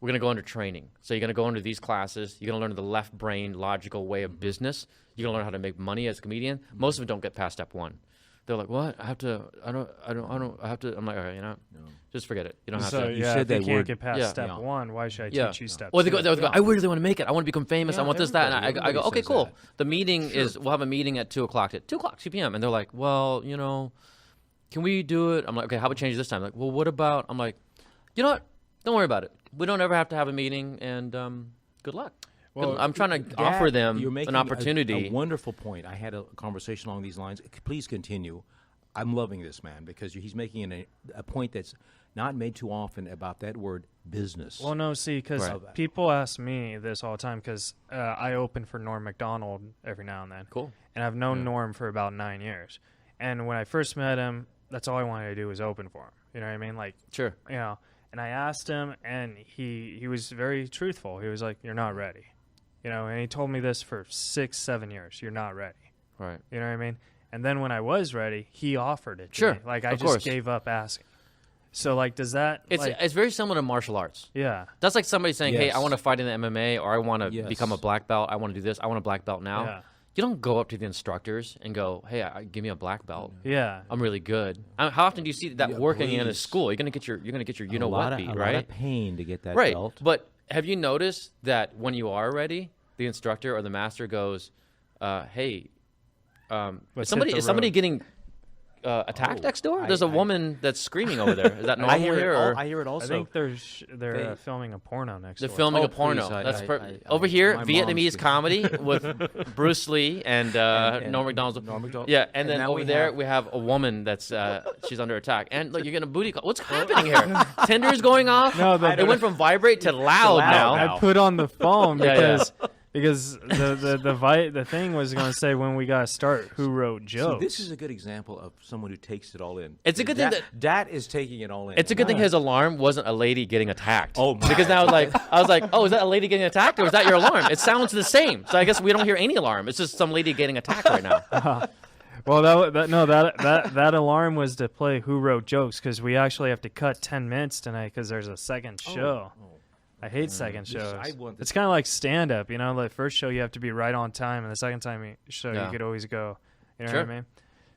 we're gonna go under training. So you're gonna go under these classes. You're gonna learn the left brain logical way of business. You're gonna learn how to make money as a comedian. Most of them don't get past step one. They're like, what? I have to. I don't. I have to. I'm like, all right, just forget it. You don't have to. You said if you can't get past step one, why should I teach you step Well, two? they go, I really want to make it. I want to become famous. I want this, that. And I go, okay, cool. That. The meeting is, we'll have a meeting at 2 o'clock. At 2 p.m. And they're like, well, can we do it? I'm like, okay, how about change this time? Like, well, what about? I'm like, you know what? Don't worry about it. We don't ever have to have a meeting, and good luck. Well, I'm trying to offer them an opportunity. A wonderful point. I had a conversation along these lines. Please continue. I'm loving this man because he's making a point that's not made too often about that word business. Well, no, see, because people ask me this all the time because I open for Norm Macdonald every now and then. Cool. And I've known Norm for about 9 years. And when I first met him, that's all I wanted to do was open for him. You know what I mean? Like, sure. And I asked him, and he was very truthful. He was like, "You're not ready," And he told me this for 6-7 years. You're not ready. Right. You know what I mean? And then when I was ready, he offered it to sure. me. Like, I just gave up asking. So, like, does that... It's very similar to martial arts. Yeah. That's like somebody saying, hey, I want to fight in the MMA, or I want to become a black belt. I want to do this. I want a black belt now. Yeah. You don't go up to the instructors and go, hey, give me a black belt. Yeah. I'm really good. How often do you see that working in a school? You're going to get your you-know-what beat, right? A lot of pain to get that right. belt. But have you noticed that when you are ready, the instructor or the master goes, hey... is somebody getting attacked next door? There's a woman that's screaming over there. Is that normal here? I hear it also. I think they're filming a porno next door. They're filming a porno. That's over here, Vietnamese comedy with Bruce Lee and Norm Macdonald. Yeah, and then over there we have a woman that's she's under attack. And look, you're getting a booty call. What's happening here? Tinder's going off? No, it went from vibrate to loud now. I put on the phone because the thing was going to say when we got to start who wrote jokes. See, this is a good example of someone who takes it all in. It's a good thing that is taking it all in. It's a good thing his alarm wasn't a lady getting attacked. Oh, my. Because now I was like, oh, is that a lady getting attacked or is that your alarm? It sounds the same. So I guess we don't hear any alarm. It's just some lady getting attacked right now. Well, that alarm was to play Who Wrote Jokes because we actually have to cut 10 minutes tonight because there's a second show. I hate second shows. It's kind of like stand-up, The first show you have to be right on time, and the second time you could always go. You know what I mean?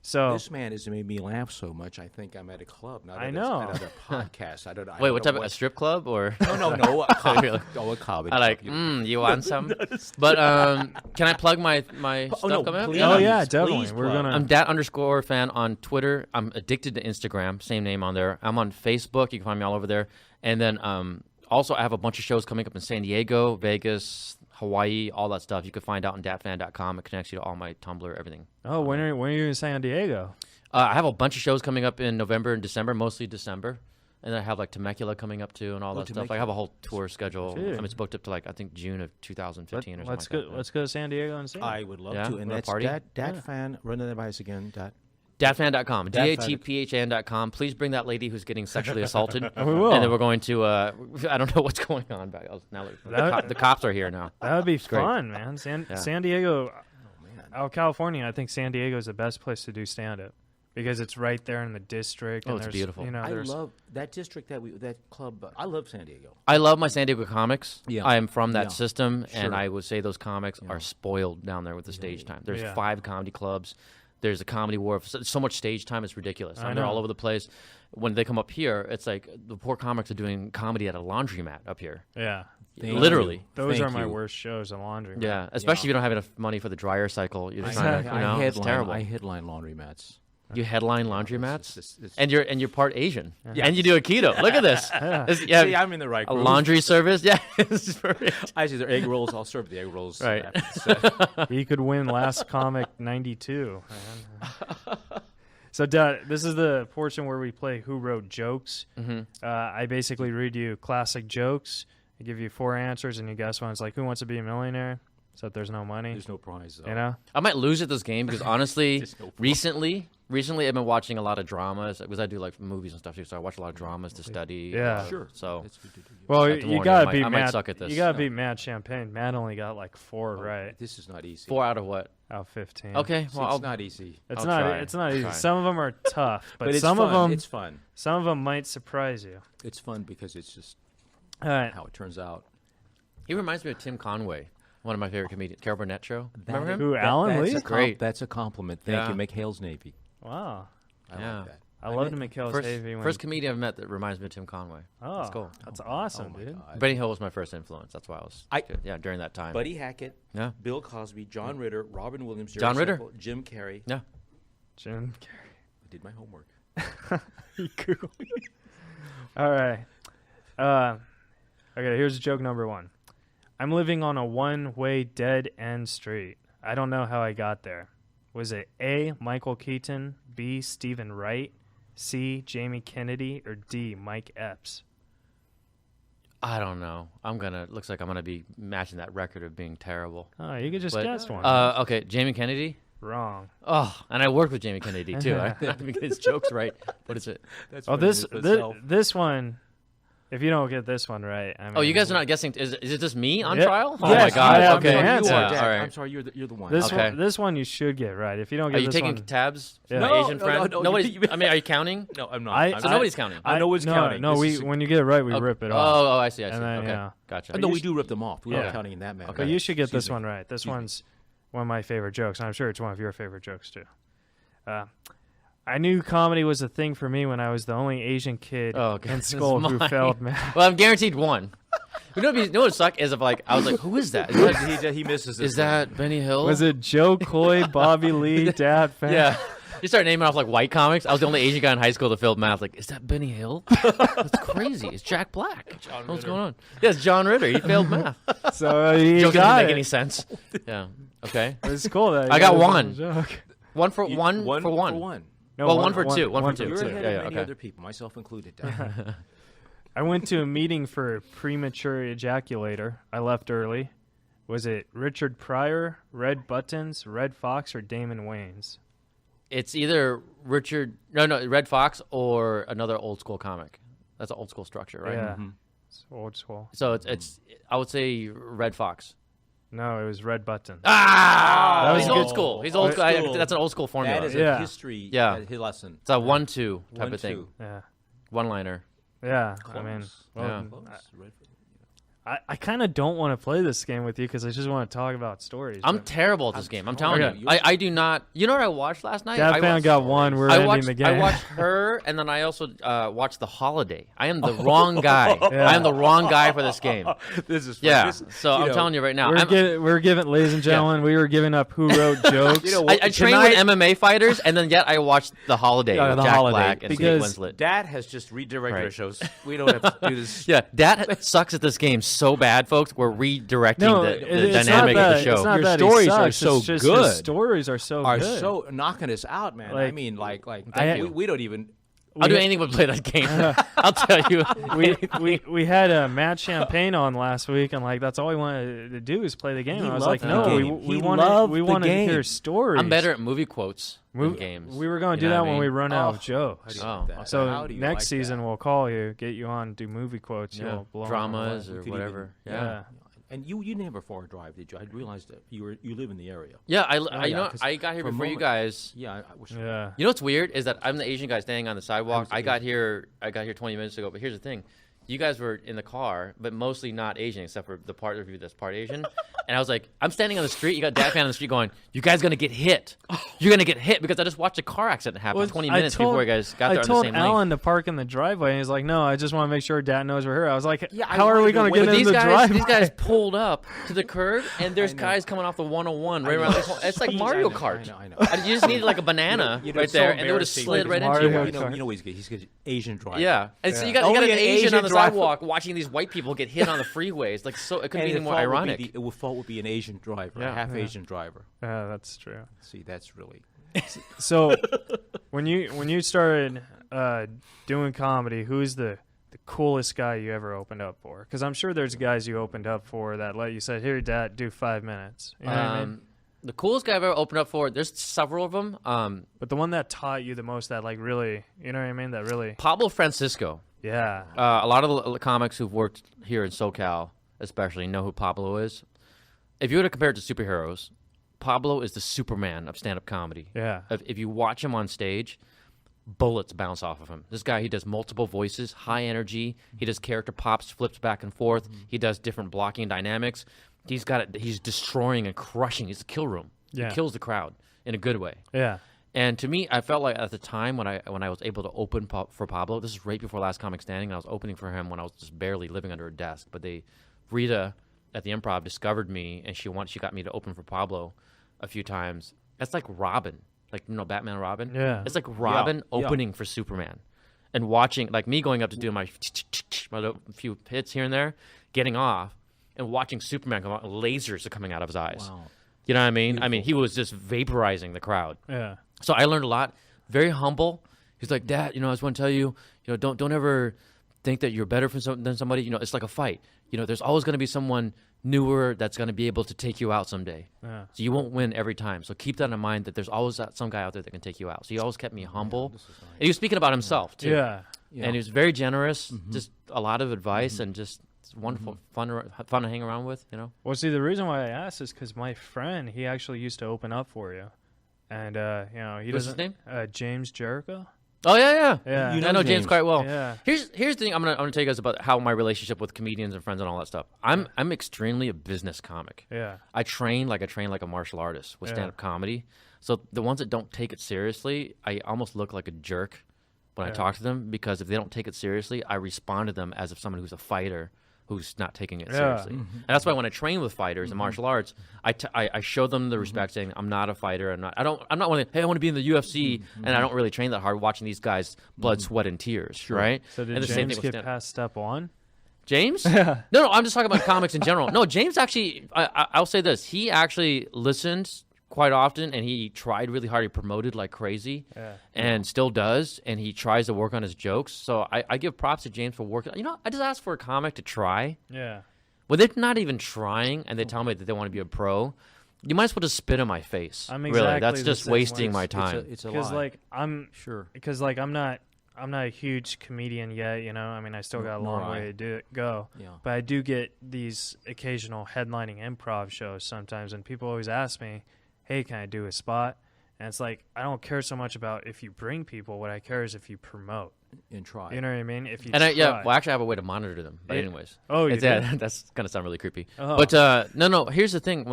So this man has made me laugh so much. I think I'm at a club, not at a podcast. I don't know. Wait, what type of a strip club or? No. A comedy. I like. You want some? But can I plug my stuff coming up? Oh yeah, definitely. We're gonna. I'm Dat_fan on Twitter. I'm addicted to Instagram. Same name on there. I'm on Facebook. You can find me all over there. And then also, I have a bunch of shows coming up in San Diego, Vegas, Hawaii, all that stuff. You can find out on datphan.com. It connects you to all my Tumblr, everything. Oh, when are you in San Diego? I have a bunch of shows coming up in November and December, mostly December. And then I have like Temecula coming up too and all that stuff. I have a whole tour schedule. It's booked up to I think June of 2015 or something. Let's go to San Diego and see. I would love to. And that's Dat Phan. Run that by us again. DatPhan.com, DatPhan.com. Please bring that lady who's getting sexually assaulted. We will. And then we're going to, I don't know what's going on back. Now the cops are here now. That would be fun, man. San Diego, California, I think San Diego is the best place to do stand-up because it's right there in the district. Oh, it's beautiful. I love that district, that club. I love San Diego. I love my San Diego comics. Yeah. I am from that system, and I would say those comics are spoiled down there with the stage time. There's 5 comedy clubs. There's a comedy war. So much stage time, it's ridiculous. They're all over the place. When they come up here, it's like the poor comics are doing comedy at a laundromat up here. Yeah. Literally. Those are my worst shows, a laundromat. Yeah, especially if you don't have enough money for the dryer cycle. You're just trying to, it's terrible. I headline laundromats. You headline laundromats, It's- and you're part Asian, Yeah. and you do a keto. Look at this. Yeah, See, I'm in the right a group. laundry service. Yeah, this is perfect. I see their egg rolls. I'll serve the egg rolls. Right. He could win Last Comic 92. Man. So, Dad, this is the portion where we play Who Wrote Jokes. I basically read you classic jokes. I give you 4 answers, and you guess one. It's like, who wants to be a millionaire? Except there's no money. There's no prize. Though. You know? I might lose at this game because honestly, There's no recently I've been watching a lot of dramas because I do like movies and stuff too. So I watch a lot of dramas to study. Yeah. Sure. So That's good to do. Well, have to you warn gotta you, beat I might Matt. suck at this. You gotta beat Matt Champagne. Matt only got like 4 right This is not easy. 4 out of what? out of 15. Okay, See, well, I'll, it's not easy. It's I'll not. try. It's not easy. Try. Some of them are tough, but it's some fun. of them, It's fun. some of them might surprise you. It's fun because it's just All right. how it turns out. he reminds me of Tim Conway, one of my favorite comedians. Carol Burnett show. Remember him? Who? Alan that's Lee? great. That's a compliment. Thank Yeah. you. McHale's Navy. Wow. I Yeah. like that. I loved McHale's Havy when. First comedian I've met that reminds me of Tim Conway. oh, That's cool. That's awesome, my dude. God. Benny Hill was my first influence. That's why I was. I- during that time. Buddy Hackett, Yeah. Bill Cosby, John Ritter, Robin Williams, Jerry John Ritter. Seinfeld, Jim Carrey. Yeah. Jim I did my homework. Carrey. Cool. All right. Okay, here's joke number 1. I'm living on a one-way dead-end street. I don't know how I got there. Was it A, Michael Keaton, B, Stephen Wright, C, Jamie Kennedy, or D, Mike Epps? I don't know. Looks like I'm gonna be matching that record of being terrible. Oh, you could just But, guess one. Okay, Jamie Kennedy. Wrong. Oh, and I worked with Jamie Kennedy too. I have to get his jokes right. What is it? That's Oh, funny this with myself. this one. If you don't get this one right, I mean, Oh, you guys are not guessing. Is it just me on Yeah. trial? Oh Yes, my god. I have Okay. the You answer. are, Yeah, Dad. all right. I'm sorry, you're the one. This Okay. one. This one you should get right. If you don't Are get you this taking one, tabs? Yeah. From No, the Asian no, friend? no, Nobody's. you- I mean, are you counting? No, I'm not. I- So nobody's counting. I know what's no, counting. No, This is when you get it right, we rip it off. Oh, I see. And then, Okay, yeah. gotcha. no, we do rip them off. We're Yeah. not counting in that manner. But you should get this Excuse me. one right. This Excuse me. one's one of my favorite jokes. And I'm sure it's one of your favorite jokes too. I knew comedy was a thing for me when I was the only Asian kid Oh, okay. in This is school who mine. failed math. Well, I'm guaranteed one. You know what would suck is if like I was like, who is that? He misses this Is that Benny Hill? Was it Joe Coy, Bobby Lee, Dat Phan? Yeah. You start naming off like white comics. I was the only Asian guy in high school that failed math. Like, is that Benny Hill? That's crazy. It's Jack Black. What's going on? Yeah, it's John Ritter. He failed math. So you Joke got doesn't make it. any sense. Yeah. Okay. It's cool that I you got this one. joke. One for one. one for one. for one. No, Well, one for two. One for two. You're Two. ahead Yeah, of yeah, many okay. other people, myself included. Dad. I went to a meeting for premature ejaculator. I left early. Was it Richard Pryor, Red Buttons, Red Fox, or Damon Wayans? It's either Red Fox or another old school comic. That's an old school structure, right? Yeah. It's old school. So it's I would say Red Fox. No, it was Red Buttons. Ah, That was he's good. old school. He's old school. school. That's an old school formula. That is Yeah. a history Yeah. lesson. It's a 1-2 type One, of thing. two. Yeah. One liner. Yeah. Close. I mean, Yeah. Close. Right. I kind of don't want to play this game with you because I just want to talk about stories. I'm but terrible at this game. I'm telling Okay. you. I do not. You know what I watched last night? Dat I Phan watched, got one. We're ending the game. I watched her, and then I also watched The Holiday. I am the wrong guy. Yeah. I am the wrong guy for this game. This is Yeah. So I'm telling you right now. We're giving, ladies and gentlemen, we were giving up who wrote jokes. You know, I trained with MMA fighters, and then yet I watched The Holiday Yeah, with The Jack Holiday, Black and Kate because Winslet. Dad has just redirected Right. our shows. We don't have to do this. Yeah, that sucks at this game so bad, folks. We're redirecting the it's dynamic not of that, the show. It's not Your that he stories are sucks, so it's just good. His stories are so Are good. so knocking us out, man. I Like- mean, like Thank you. we don't even. I'll do anything but play that game. I'll tell you. we had Matt Champagne on last week, and like that's all we wanted to do is play the game. He And I was loved like, the no, game. we He wanted loved the to game. hear stories. I'm better at movie quotes than games. We were going to You do know that what I when we mean? run out of How jokes. do you Oh, like that? okay. So How do you next like season that? we'll call you, get you on, do movie quotes. Yeah. You'll blow 'em Dramas away. or could whatever. even- Yeah. And you never far drive, did you? I realized that you live in the area. Yeah, I yeah, you know 'cause I got here for a before you moment- guys. Yeah, I wish. Yeah. You know what's weird is that I'm the Asian guy standing on the sidewalk. the I got here 20 minutes ago. But here's the thing, you guys were in the car, but mostly not Asian, except for the part of you that's part Asian. And I was like, I'm standing on the street. You got Dat Phan on the street going, you guys going to get hit. You're going to get hit because I just watched a car accident happen 20 minutes before you guys got there on the same lane. I told Alan to park in the driveway, and he's like, no, I just want to make sure Dad knows we're here. I was like, how are we going to get in the driveway? These guys pulled up to the curb, and there's guys coming off the 101 right around the corner. It's like Mario Kart. I know. You just needed like a banana right there, and it would have slid right into you. You know he's good. He's good. Asian driver. Yeah. And so you got an Asian on the sidewalk watching these white people get hit on the freeways. Like, so it couldn't be any more ironic. The fault would be an Asian driver, a half Asian driver. Yeah, that's true. See, that's really. So, when you started doing comedy, who's the coolest guy you ever opened up for? Because I'm sure there's guys you opened up for that let you say, "Here, Dad, do 5 minutes." You know what I mean? The coolest guy I've ever opened up for, there's several of them. But the one that taught you the most, that like really, you know what I mean? That really. Pablo Francisco. Yeah. A lot of the comics who've worked here in SoCal, especially, know who Pablo is. If you were to compare it to superheroes, Pablo is the Superman of stand-up comedy. Yeah. If you watch him on stage, bullets bounce off of him. This guy, he does multiple voices, high energy. He does character pops, flips back and forth. He does different blocking dynamics. He's got it. He's destroying and crushing. He's a kill room. Yeah. He kills the crowd in a good way. Yeah. And to me, I felt like at the time when I was able to open for Pablo, this is right before Last Comic Standing, and I was opening for him when I was just barely living under a desk. But Rita at the Improv discovered me, and she got me to open for Pablo a few times. That's like Robin, like Batman and Robin. Yeah. It's like Robin opening for Superman, and watching like me going up to do my few hits here and there, getting off, and watching Superman come out, lasers are coming out of his eyes. Wow. You know what I mean? Beautiful. I mean, he was just vaporizing the crowd. Yeah. So I learned a lot. Very humble. He's like, Dad, I just want to tell you, don't ever think that you're better than somebody. It's like a fight. There's always going to be someone newer that's going to be able to take you out someday. Yeah. So you won't win every time. So keep that in mind, that there's always some guy out there that can take you out. So he always kept me humble. Nice. And he was speaking about himself, too. Yeah. And he was very generous, just a lot of advice, and just wonderful, fun to hang around with, Well, see, the reason why I asked is because my friend, he actually used to open up for you. And, he What's doesn't. his name? James Jericho. Oh, yeah. Yeah. I know James quite well. Yeah. Here's the thing I'm gonna tell you guys about how my relationship with comedians and friends and all that stuff. I'm extremely a business comic. Yeah. I train like a martial artist with stand-up comedy. So the ones that don't take it seriously, I almost look like a jerk when I talk to them, because if they don't take it seriously, I respond to them as if someone who's a fighter who's not taking it seriously. And that's why when I train with fighters in martial arts, I show them the respect, saying I'm not a fighter. I'm not one of the, hey, I want to be in the UFC, and I don't really train that hard watching these guys blood, sweat, and tears, right? So did and the James same thing with get past step one? James? No, I'm just talking about comics in general. No, James actually, I'll say this. He actually listens quite often, and he tried really hard. He promoted like crazy, and still does, and he tries to work on his jokes. So I give props to James for working. I just ask for a comic to try. Yeah. When they're not even trying, and they tell me that they want to be a pro, you might as well just spit in my face. I'm really, exactly that's the just same wasting way. my time. It's a lie. Because like I'm Sure. I'm not a huge comedian yet, I mean, I still got a Nor long I. way to go. Yeah. But I do get these occasional headlining improv shows sometimes, and people always ask me, hey, can I do a spot? And it's like, I don't care so much about if you bring people. What I care is if you promote. And try. You know what I mean? If you And try. well, actually, I have a way to monitor them. But anyways. Oh, you do? That's going to sound really creepy. Oh. But no, here's the thing.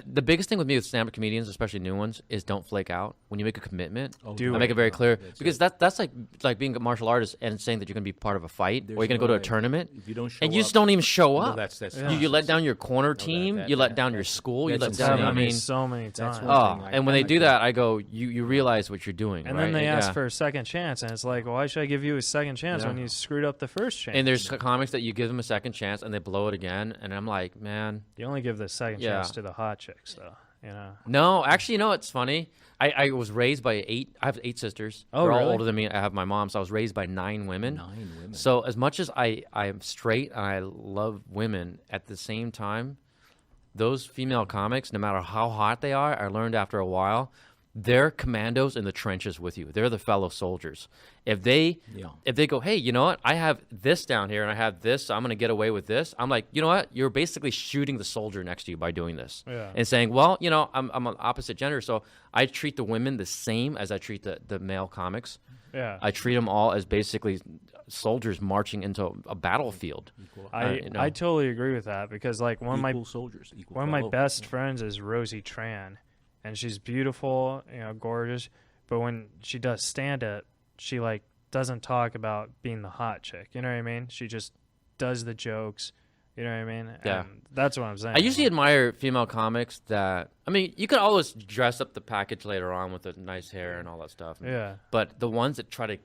The biggest thing with me with stand-up comedians, especially new ones, is don't flake out. When you make a commitment, Do I it. make it very clear. That's Because that's like being a martial artist and saying that you're going to be part of a fight, or you're going to go to a tournament, If you don't show and you up, just don't even show no, up. that's You let down your corner team, you let down your school, you let that's down, insane. I happened to me mean, so many times. one thing and when they do that, I go, you realize what you're doing, And right? then they ask Yeah. for a second chance, and it's like, why should I give you a second chance when you screwed up the first chance? And there's comics that you give them a second chance and they blow it again, and I'm like, man. You only give the second Yeah. chance to the hot chicks, though. No, actually, it's funny. I was raised by I have 8 sisters. Oh, They're all really? older than me. I have my mom, so I was raised by 9 women. 9 women. So as much as I am straight and I love women, at the same time, those female comics, no matter how hot they are, I learned after a while, they're commandos in the trenches with you. They're the fellow soldiers. If they go, hey, you know what? I have this down here and I have this, so I'm going to get away with this. I'm like, you know what? You're basically shooting the soldier next to you by doing this. Yeah. And saying, well, I'm an opposite gender, so I treat the women the same as I treat the male comics. Yeah. I treat them all as basically soldiers marching into a battlefield. I totally agree with that because like one of my best friends is Rosie Tran, and she's beautiful, gorgeous. But when she does stand up, she like doesn't talk about being the hot chick. You know what I mean? She just does the jokes. You know what I mean? Yeah. And that's what I'm saying. I usually admire female comics that, I mean, you can always dress up the package later on with the nice hair and all that stuff. Yeah. But the ones that try to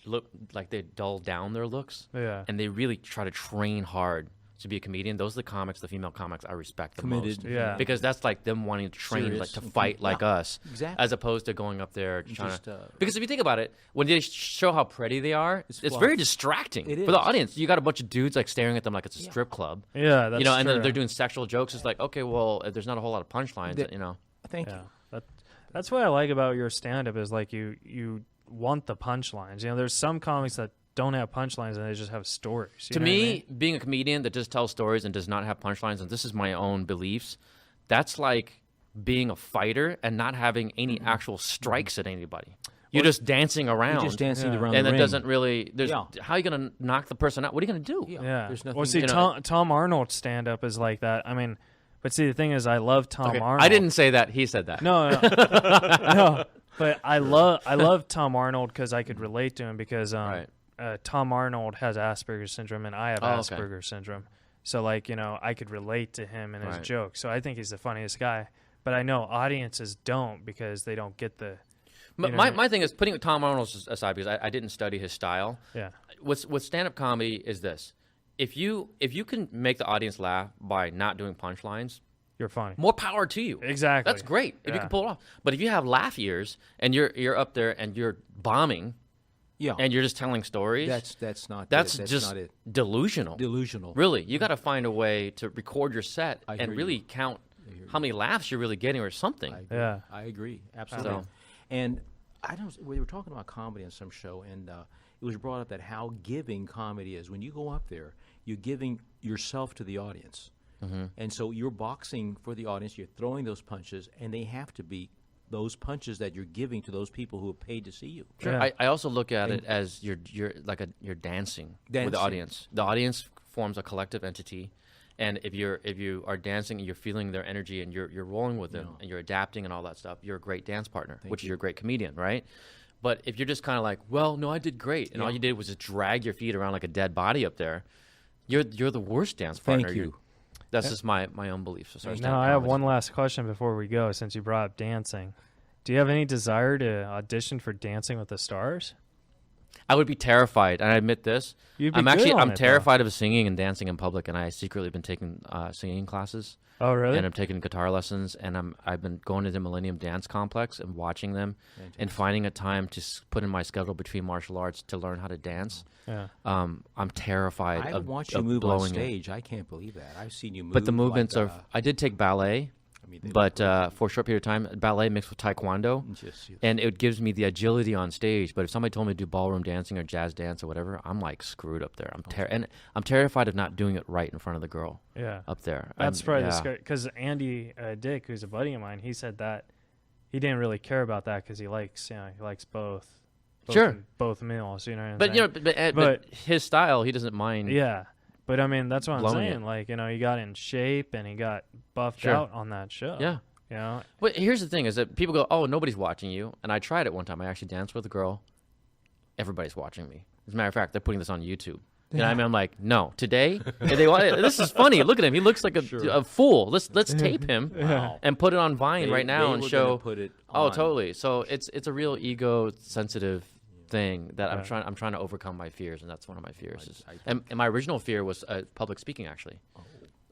look like they dull down their looks, and they really try to train hard to be a comedian, those are the comics, the female comics I respect the most. Yeah. Because that's like them wanting to train, like to fight like us. Exactly. As opposed to going up there trying to... Because if you think about it, when they show how pretty they are, it's very distracting for the audience. You got a bunch of dudes like staring at them like it's a strip club. Yeah, that's and true. then they're doing sexual jokes. It's like, okay, well, there's not a whole lot of punchlines, Thank you. That's what I like about your stand-up is like you want the punchlines. There's some comics that don't have punchlines and they just have stories. To me, being a comedian that just tells stories and does not have punchlines, and this is my own beliefs, that's like being a fighter and not having any actual strikes at anybody. You're just dancing around. You're just dancing around and the it ring. Doesn't really... How are you going to knock the person out? What are you going to do? Yeah. There's nothing, well, see, Tom Arnold's stand-up is like that. I mean, but see, the thing is, I love Tom Arnold. I didn't say that. He said that. No. No. But I love Tom Arnold because I could relate to him because Tom Arnold has Asperger's syndrome and I have Asperger's syndrome. So, like, I could relate to him and his jokes. So I think he's the funniest guy. But I know audiences don't because they don't get the... My thing is putting Tom Arnold aside because I didn't study his style. Yeah. With stand-up comedy is this. If you can make the audience laugh by not doing punchlines... You're funny. More power to you. Exactly. That's great if you can pull it off. But if you have laugh ears and you're up there and you're bombing... Yeah, and you're just telling stories. That's not just not it. Delusional. Really, you got to find a way to record your set and really count how many laughs you're really getting or something. I agree absolutely. So. And we were talking about comedy on some show, and it was brought up that how giving comedy is. When you go up there, you're giving yourself to the audience, and so you're boxing for the audience. You're throwing those punches, and they have to be those punches that you're giving to those people who have paid to see you. Sure. Yeah. I also look at it as you're dancing with the audience. The audience forms a collective entity, and if you are dancing and you're feeling their energy and you're rolling with them and you're adapting and all that stuff, you're a great dance partner, which you're a great comedian, right? But if you're just kind of like, well, no, I did great, and all you did was just drag your feet around like a dead body up there, you're the worst dance partner. Thank you. That's just my own belief. Now, I have one last question before we go, since you brought up dancing. Do you have any desire to audition for Dancing with the Stars? I would be terrified, and I admit this. I'm terrified of singing and dancing in public, and I secretly been taking singing classes. Oh, really? And I'm taking guitar lessons, and I've been going to the Millennium Dance Complex and watching them, and finding a time to put in my schedule between martial arts to learn how to dance. Yeah. I'm terrified I of watch you move on stage. I can't believe that. I've seen you move. But the movements are. I did take ballet. But for a short period of time, ballet mixed with taekwondo, and it gives me the agility on stage. But if somebody told me to do ballroom dancing or jazz dance or whatever, I'm like screwed up there. And I'm terrified of not doing it right in front of the girl. Yeah, up there. That's probably the scary. Because Andy Dick, who's a buddy of mine, he said that he didn't really care about that because he likes both. Both meals. You know. What I'm saying? But his style, he doesn't mind. Yeah. But, I mean, that's what I'm saying. Like, he got in shape and he got buffed out on that show. Yeah. But here's the thing is that people go, oh, nobody's watching you. And I tried it one time. I actually danced with a girl. Everybody's watching me. As a matter of fact, they're putting this on YouTube. You know what I mean? I'm like, no. Today, this is funny. Look at him. He looks like a fool. Let's tape him and put it on Vine right now and show. Put it on. Oh, totally. So it's a real ego-sensitive thing that I'm trying to overcome my fears, and that's one of my fears. And my original fear was public speaking. Actually,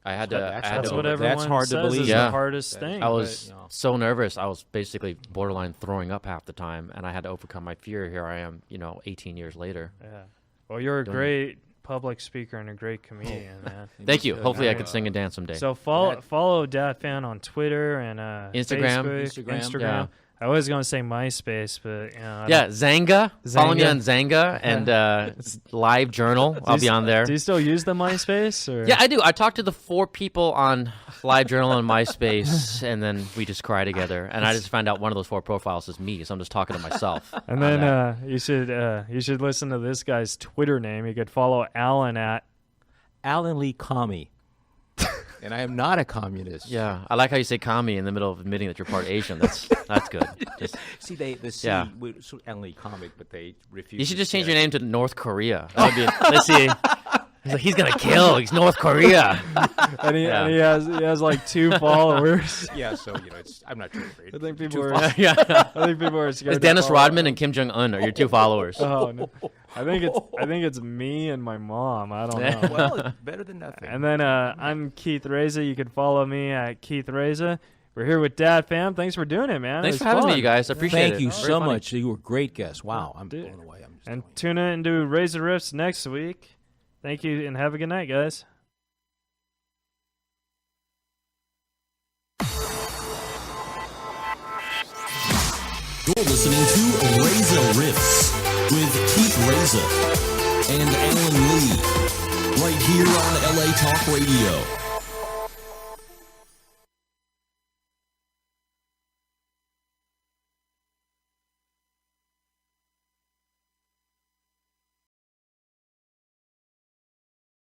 I had to. That's what everyone That's hard says to believe. is the hardest thing. I was so nervous. I was basically borderline throwing up half the time, and I had to overcome my fear. Here I am, 18 years later. Yeah. Well, you're a great public speaker and a great comedian, man. Thank you. Hopefully, I can sing and dance someday. So follow Dat Phan on Twitter and Instagram. Facebook, Instagram. Yeah. I was going to say MySpace, but Yeah, Zanga. Follow me Zanga. on Zanga and Live Journal. I'll be on there. Do you still use the MySpace? Or? Yeah, I do. I talked to the 4 people on Live Journal and MySpace, and then we just cry together. And I just found out one of those 4 profiles is me, so I'm just talking to myself. And then you should listen to this guy's Twitter name. You could follow Alan at Alan Lee Commie. And I am not a communist. Yeah, I like how you say "commie" in the middle of admitting that you're part Asian. That's good. Just, See, the C, Yeah. so Alan Lee Comic, but they refuse. you should to just change say your it. name to North Korea. That would be. Let's see. He's like, he's gonna kill. He's North Korea. and he, Yeah. and he has like 2 followers. Yeah, so I'm not too afraid. I think people Too are. far. Yeah. I think people are scared. It's to Dennis follow. Rodman and Kim Jong Un are your 2 followers. Oh no. I think it's me and my mom. I don't know. Well, it's better than nothing. And then I'm Keith Reza. You can follow me at Keith Reza. We're here with Dat Phan. Thanks for doing it, man. Thanks It for was having me, fun. you guys. I appreciate it. Thank you Very so funny. much. You were great guests. Wow, I'm Dude. blown away. I'm just And going. tune in to Razor Riffs next week. Thank you and have a good night, guys. You're listening to Reza Riffs with Keith Reza and Alan Lee right here on LA Talk Radio.